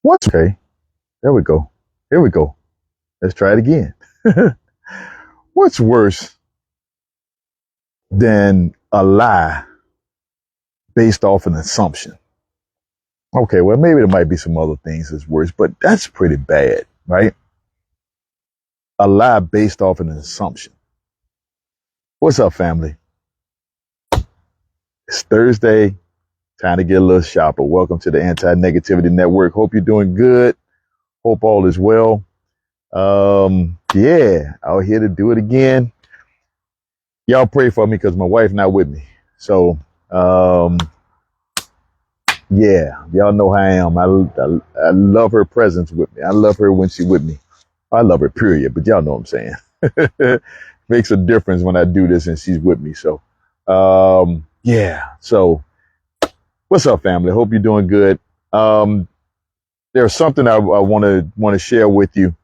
What's okay? There we go. Here we go. Let's try it again. What's worse than a lie based off an assumption? Okay, well, maybe there might be some other things that's worse, but that's pretty bad, right? A lie based off an assumption. What's up, family? It's Thursday. Time to get a little shopper. Welcome to the Anti-Negativity Network. Hope you're doing good. Hope all is well. Yeah, out here to do it again. Y'all pray for me because my wife not with me. So, yeah, y'all know how I am. I love her presence with me. I love her when she's with me. I love her, period. But y'all know what I'm saying. Makes a difference when I do this and she's with me. So, yeah. So, what's up, family? Hope you're doing good. There's something I want to share with you.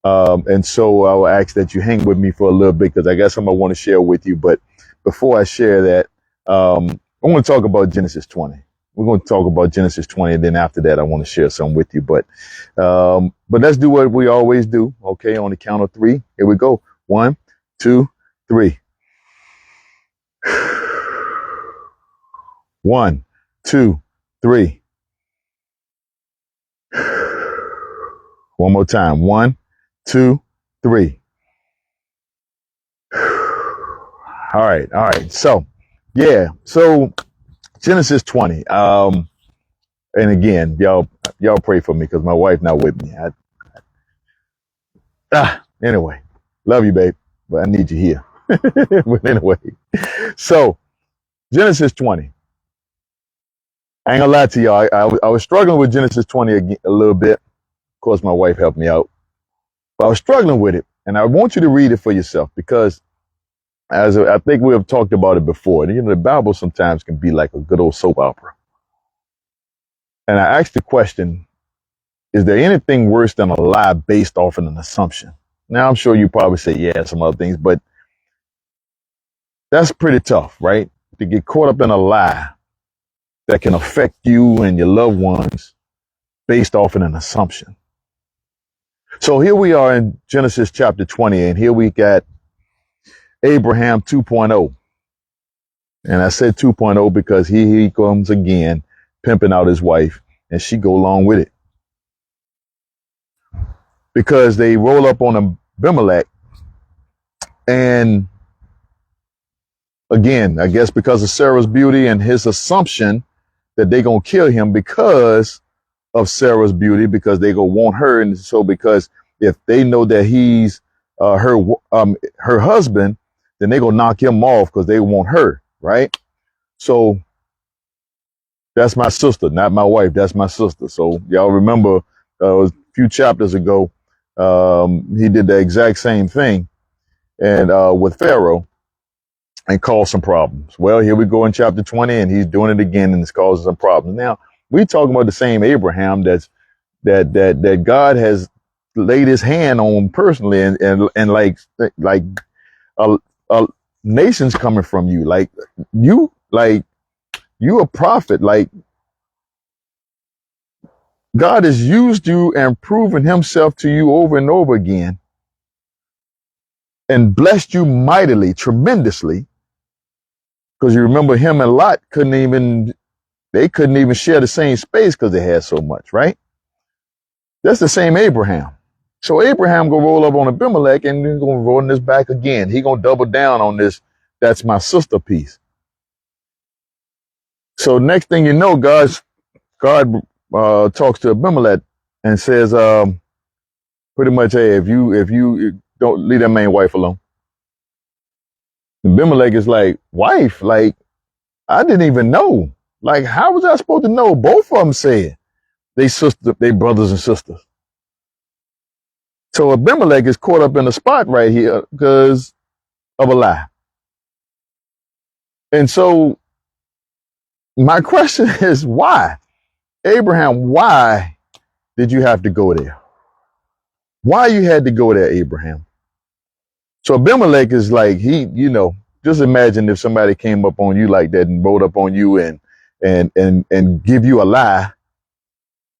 And so I will ask that you hang with me for a little bit because I got something I want to share with you. But before I share that, I want to talk about Genesis 20. We're going to talk about Genesis 20, and then after that, I want to share something with you. But let's do what we always do. Okay, on the count of three. Here we go. 1, 2, 3. 1, 2, 3. One more time. 1, 2, 3. All right. So, yeah. So Genesis 20. And again, y'all pray for me because my wife not with me. Anyway, love you, babe, but I need you here. But anyway, so Genesis 20. I ain't gonna lie to y'all. I was struggling with Genesis 20 a little bit. Of course, my wife helped me out. But I was struggling with it, and I want you to read it for yourself because, as I think we have talked about it before, you know, the Bible sometimes can be like a good old soap opera. And I asked the question, is there anything worse than a lie based off of an assumption? Now, I'm sure you probably say, yeah, some other things, but that's pretty tough, right? To get caught up in a lie that can affect you and your loved ones based off of an assumption. So here we are in Genesis chapter 20, and here we got Abraham 2.0. And I said 2.0 because he comes again, pimping out his wife, and she go along with it. Because they roll up on Abimelech, and again, I guess because of Sarah's beauty and his assumption that they gonna kill him because of Sarah's beauty, because they gonna want her, and so because if they know that he's her husband, then they gonna knock him off because they want her, right? So that's my sister, not my wife. That's my sister. So y'all remember a few chapters ago, he did the exact same thing, and with Pharaoh, and caused some problems. Well, here we go in chapter 20, and he's doing it again, and it's causing some problems. Now we talking about the same Abraham that God has laid his hand on personally, and like nations coming from you, like you a prophet, like God has used you and proven himself to you over and over again and blessed you mightily, tremendously. Because you remember him and Lot couldn't even share the same space because they had so much, right? That's the same Abraham. So Abraham gonna roll up on Abimelech and he's gonna roll this back again. He gonna double down on this. That's my sister piece. So next thing you know, God talks to Abimelech and says, pretty much, hey, if you don't leave that man wife alone. Abimelech is like, wife? Like, I didn't even know. Like, how was I supposed to know? Both of them said they brothers and sisters. So Abimelech is caught up in a spot right here because of a lie. And so my question is, why? Abraham, why did you have to go there? Why you had to go there, Abraham? So Abimelech is like, just imagine if somebody came up on you like that and rode up on you and give you a lie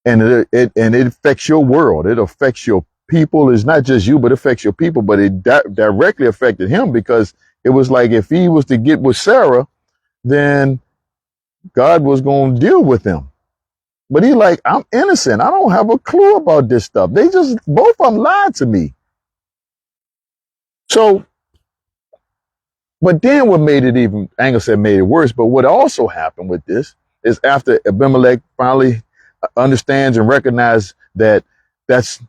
And it affects your world. It affects your people. It's not just you, but it affects your people. But it directly affected him, because it was like, if he was to get with Sarah, then God was going to deal with him. But he like, I'm innocent. I don't have a clue about this stuff. They just, both of them lied to me. So, but then what made it even, Angle said made it worse, but what also happened with this is, after Abimelech finally understands and recognizes that that's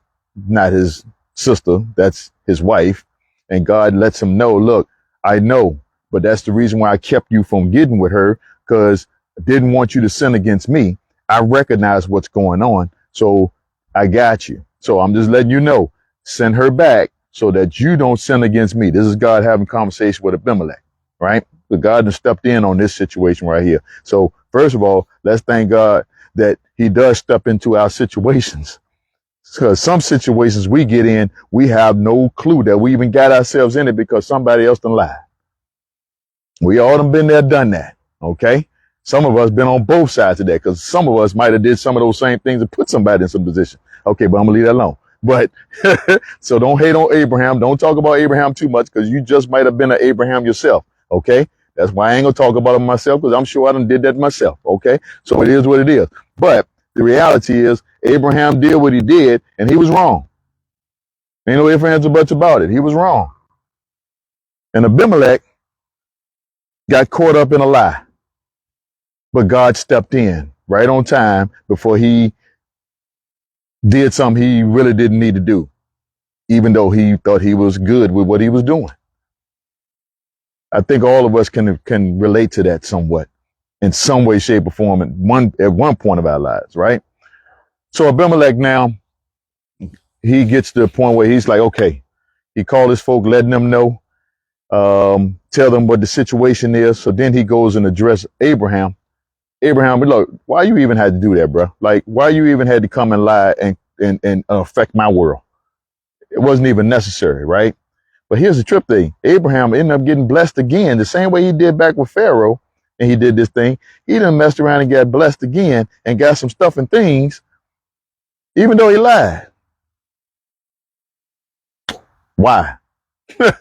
not his sister, that's his wife, and God lets him know, look, I know, but that's the reason why I kept you from getting with her, because I didn't want you to sin against me. I recognize what's going on, so I got you. So I'm just letting you know, send her back so that you don't sin against me. This is God having conversation with Abimelech, right? But God has stepped in on this situation right here. So first of all, let's thank God that he does step into our situations. Because some situations we get in, we have no clue that we even got ourselves in it, because somebody else done lied. We all done been there, done that. Okay. Some of us been on both sides of that, because some of us might have did some of those same things and put somebody in some position. Okay, but I'm gonna leave that alone. But so don't hate on Abraham. Don't talk about Abraham too much, because you just might have been an Abraham yourself. Okay. That's why I ain't gonna talk about it myself, because I'm sure I done did that myself. Okay. So it is what it is. But the reality is, Abraham did what he did, and he was wrong. Ain't no ifs, ands, or buts about it. He was wrong. And Abimelech got caught up in a lie. But God stepped in right on time before he did something he really didn't need to do, even though he thought he was good with what he was doing. I think all of us can relate to that somewhat, in some way, shape, or form at one point of our lives, right? So Abimelech now, he gets to the point where he's like, okay, he called his folk, letting them know, tell them what the situation is. So then he goes and address Abraham. Abraham, look, why you even had to do that, bro? Like, why you even had to come and lie and affect my world? It wasn't even necessary, right? But here's the trip thing. Abraham ended up getting blessed again, the same way he did back with Pharaoh, and he did this thing. He done messed around and got blessed again and got some stuff and things, even though he lied. Why? I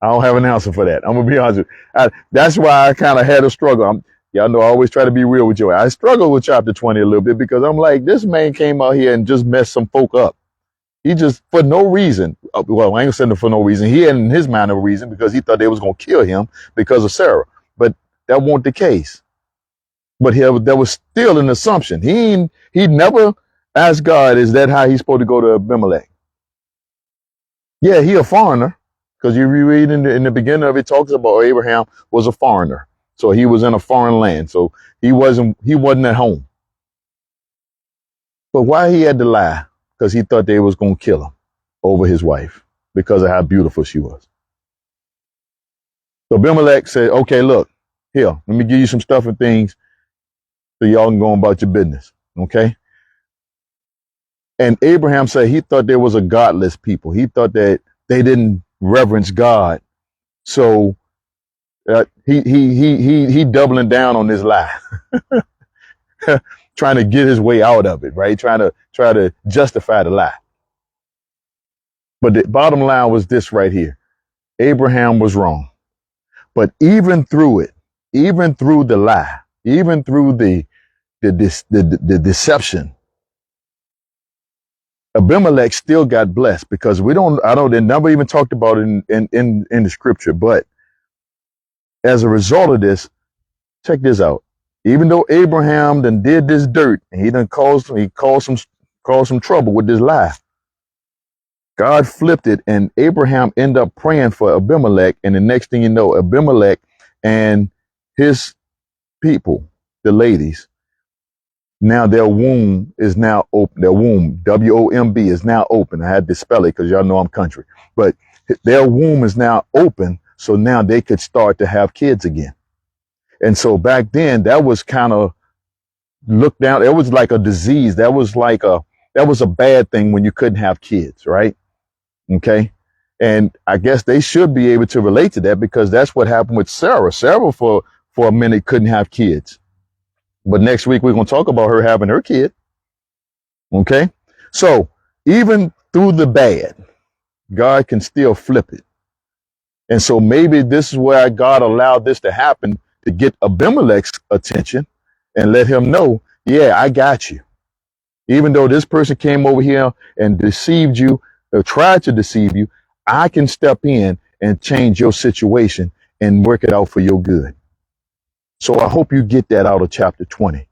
don't have an answer for that. I'm gonna be honest with you. That's why I kind of had a struggle. Y'all know I always try to be real with you. I struggle with chapter 20 a little bit, because I'm like, this man came out here and just messed some folk up. He just, for no reason, well, I ain't saying for no reason. He had in his mind a reason, because he thought they was going to kill him because of Sarah. But that wasn't the case. But there was still an assumption. He never asked God, is that how he's supposed to go to Abimelech? Yeah, he a foreigner, because you read in the beginning of it, talks about Abraham was a foreigner. So he was in a foreign land. So he wasn't at home. But why he had to lie? Because he thought they was going to kill him over his wife, because of how beautiful she was. So Abimelech said, okay, look, here, let me give you some stuff and things so y'all can go about your business. Okay. And Abraham said he thought there was a godless people. He thought that they didn't reverence God. So he doubling down on this lie, trying to get his way out of it, right? Try to justify the lie. But the bottom line was this right here. Abraham was wrong. But even through it, even through the lie, even through the deception, Abimelech still got blessed, because they never even talked about it in the scripture. But as a result of this, check this out. Even though Abraham done did this dirt, and he caused some trouble with this lie, God flipped it, and Abraham ended up praying for Abimelech. And the next thing you know, Abimelech and his people, the ladies, now their womb is now open. Their womb, W-O-M-B, is now open. I had to spell it because y'all know I'm country. But their womb is now open, so now they could start to have kids again. And so back then, that was kind of looked down. It was like a disease. That was a bad thing when you couldn't have kids, right? Okay. And I guess they should be able to relate to that, because that's what happened with Sarah. Sarah for a minute couldn't have kids. But next week, we're going to talk about her having her kid. Okay? So even through the bad, God can still flip it. And so maybe this is where God allowed this to happen to get Abimelech's attention and let him know, yeah, I got you. Even though this person came over here and deceived you or tried to deceive you, I can step in and change your situation and work it out for your good. So I hope you get that out of chapter 20,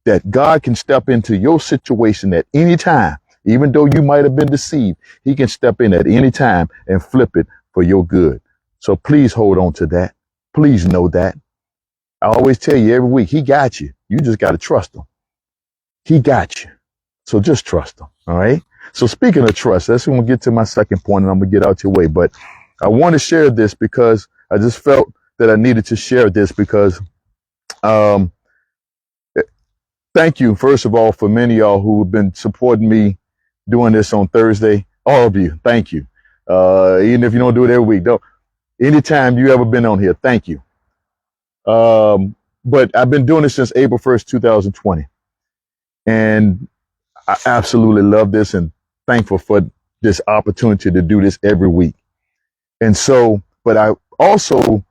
that God can step into your situation at any time. Even though you might have been deceived, he can step in at any time and flip it for your good. So please hold on to that. Please know that. I always tell you every week, he got you. You just got to trust him. He got you. So just trust him. All right. So speaking of trust, that's when we get to my second point, and I'm going to get out your way. But I want to share this because I just felt that I needed to share this because thank you, first of all, for many of y'all who have been supporting me doing this on Thursday. All of you, thank you. Even if you don't do it every week, anytime you ever been on here, thank you. But I've been doing this since April 1st, 2020. And I absolutely love this and thankful for this opportunity to do this every week. And so, but I also,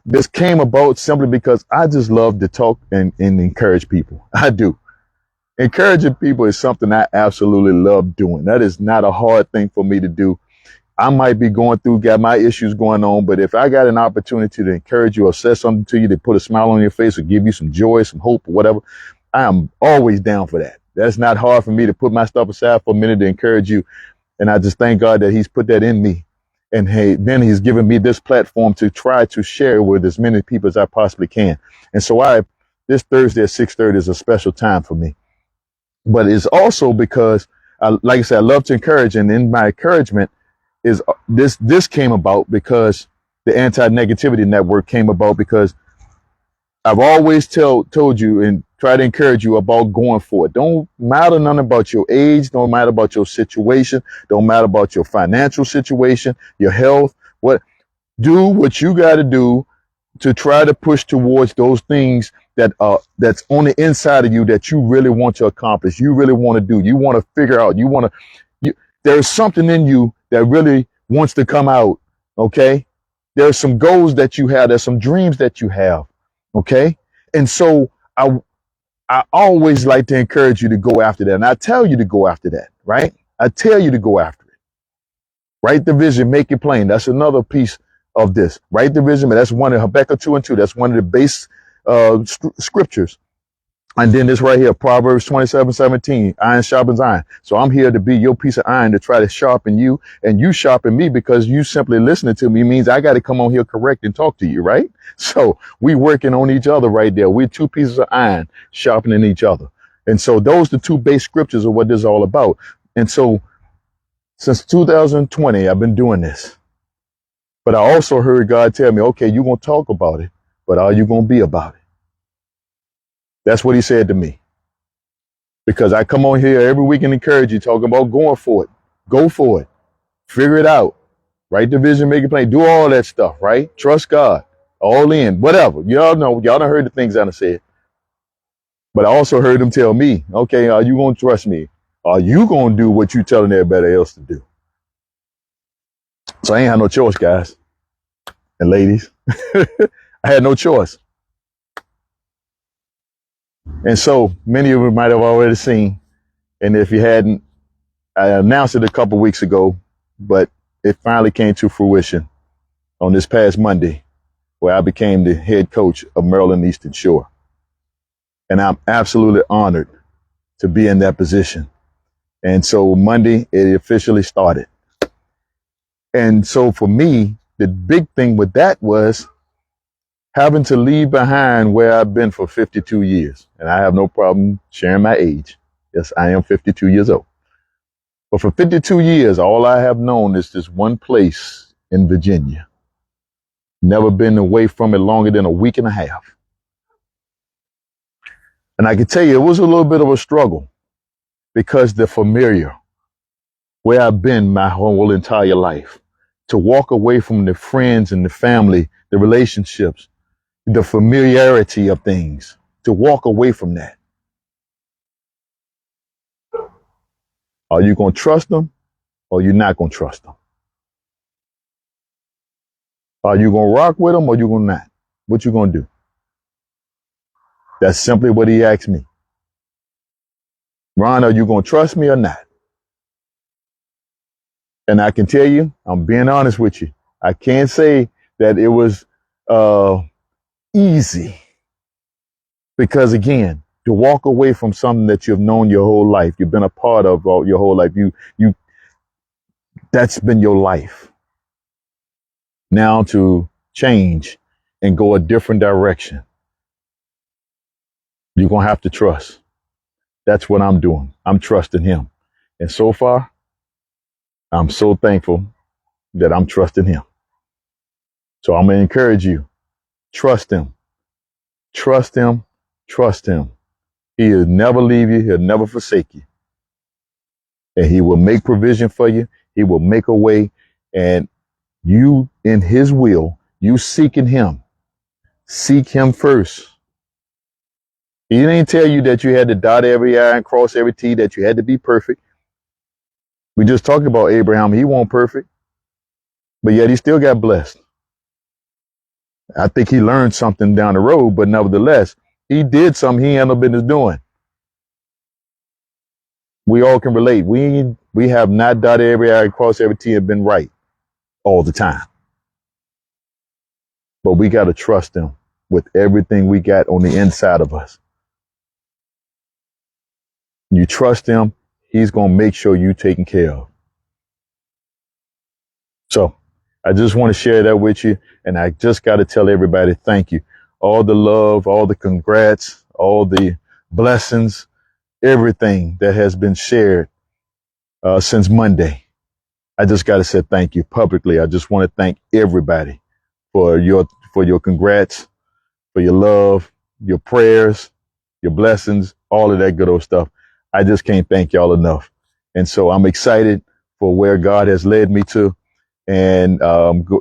this came about simply because I just love to talk and encourage people. I do. Encouraging people is something I absolutely love doing. That is not a hard thing for me to do. I might be got my issues going on, but if I got an opportunity to encourage you or say something to you to put a smile on your face or give you some joy, some hope, or whatever, I am always down for that. That's not hard for me to put my stuff aside for a minute to encourage you. And I just thank God that he's put that in me. And hey, then he's given me this platform to try to share with as many people as I possibly can. And so this Thursday at 6:30 is a special time for me. But it's also because, like I said, I love to encourage. And in my encouragement is this came about because the Anti-Negativity Network came about because I've always told you and try to encourage you about going for it. Don't matter none about your age. Don't matter about your situation. Don't matter about your financial situation, your health. Do what you got to do to try to push towards those things that's on the inside of you that you really want to accomplish. You really want to do. You want to figure out. There's something in you that really wants to come out. Okay. There's some goals that you have. There's some dreams that you have. Okay. And so I always like to encourage you to go after that. And I tell you to go after that, right? I tell you to go after it. Write the vision, make it plain. That's another piece of this. Write the vision. That's one of Habakkuk 2:2. That's one of the base scriptures. And then this right here, Proverbs 27:17, iron sharpens iron. So I'm here to be your piece of iron to try to sharpen you, and you sharpen me because you simply listening to me means I got to come on here correct and talk to you, right? So we working on each other right there. We're two pieces of iron sharpening each other. And so those the two base scriptures are what this is all about. And so since 2020, I've been doing this. But I also heard God tell me, okay, you're going to talk about it, but are you going to be about it? That's what he said to me. Because I come on here every week and encourage you, talking about going for it. Go for it. Figure it out. Write the vision, make it plain. Do all that stuff, right? Trust God. All in. Whatever. Y'all know. Y'all done heard the things I done said. But I also heard him tell me, okay, are you going to trust me? Are you going to do what you telling everybody else to do? So I ain't had no choice, guys and ladies. I had no choice. And so many of you might have already seen, and if you hadn't, I announced it a couple weeks ago, but it finally came to fruition on this past Monday, where I became the head coach of Maryland Eastern Shore. And I'm absolutely honored to be in that position. And so Monday, it officially started. And so for me, the big thing with that was having to leave behind where I've been for 52 years. And I have no problem sharing my age. Yes, I am 52 years old. But for 52 years, all I have known is this one place in Virginia. Never been away from it longer than a week and a half. And I can tell you, it was a little bit of a struggle because the familiar, where I've been my whole entire life, to walk away from the friends and the family, the relationships, the familiarity of things, to walk away from that. Are you going to trust them or you're not going to trust them? Are you going to rock with them or you going to not? What you going to do? That's simply what he asked me. Ron, are you going to trust me or not? And I can tell you, I'm being honest with you. I can't say that it was easy, because again, to walk away from something that you've known your whole life, you've been a part of all your whole life, that's been your life. Now to change and go a different direction, you're going to have to trust. That's what I'm doing. I'm trusting him. And so far, I'm so thankful that I'm trusting him. So I'm going to encourage you. Trust him. Trust him. Trust him. He'll never leave you. He'll never forsake you. And he will make provision for you. He will make a way. And you, in his will, you seeking him. Seek him first. He didn't tell you that you had to dot every I and cross every T, that you had to be perfect. We just talked about Abraham. He wasn't perfect, but yet he still got blessed. I think he learned something down the road, but nevertheless, he did something he had no business doing. We all can relate. We have not dotted every I and crossed every T and been right all the time. But we got to trust him with everything we got on the inside of us. You trust him, he's going to make sure you're taken care of. So I just want to share that with you. And I just got to tell everybody, thank you. All the love, all the congrats, all the blessings, everything that has been shared since Monday. I just got to say thank you publicly. I just want to thank everybody for your congrats, for your love, your prayers, your blessings, all of that good old stuff. I just can't thank y'all enough. And so I'm excited for where God has led me to. And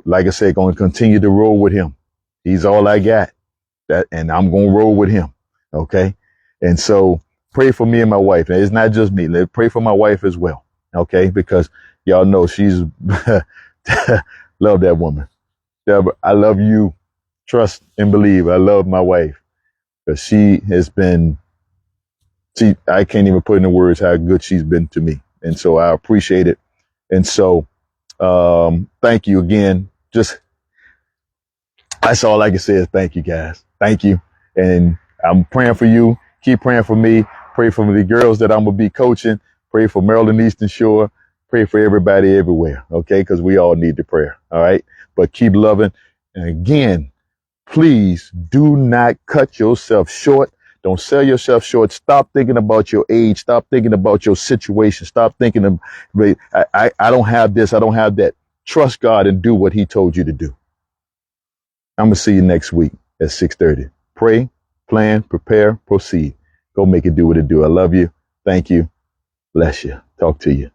like I said, going to continue to roll with him. He's all I got. And I'm going to roll with him. Okay. And so pray for me and my wife. And it's not just me. Let's pray for my wife as well. Okay. Because y'all know she's love that woman. Deborah, I love you. Trust and believe. I love my wife because she has been, I can't even put into words how good she's been to me. And so I appreciate it. And so, thank you again. Just, that's all I can say is thank you guys. Thank you. And I'm praying for you. Keep praying for me. Pray for the girls that I'm going to be coaching. Pray for Maryland Eastern Shore. Pray for everybody everywhere. Okay. Because we all need the prayer. All right. But keep loving. And again, please do not cut yourself short. Don't sell yourself short. Stop thinking about your age. Stop thinking about your situation. Stop thinking of, I don't have this. I don't have that. Trust God and do what he told you to do. I'm going to see you next week at 6:30. Pray, plan, prepare, proceed. Go make it do what it do. I love you. Thank you. Bless you. Talk to you.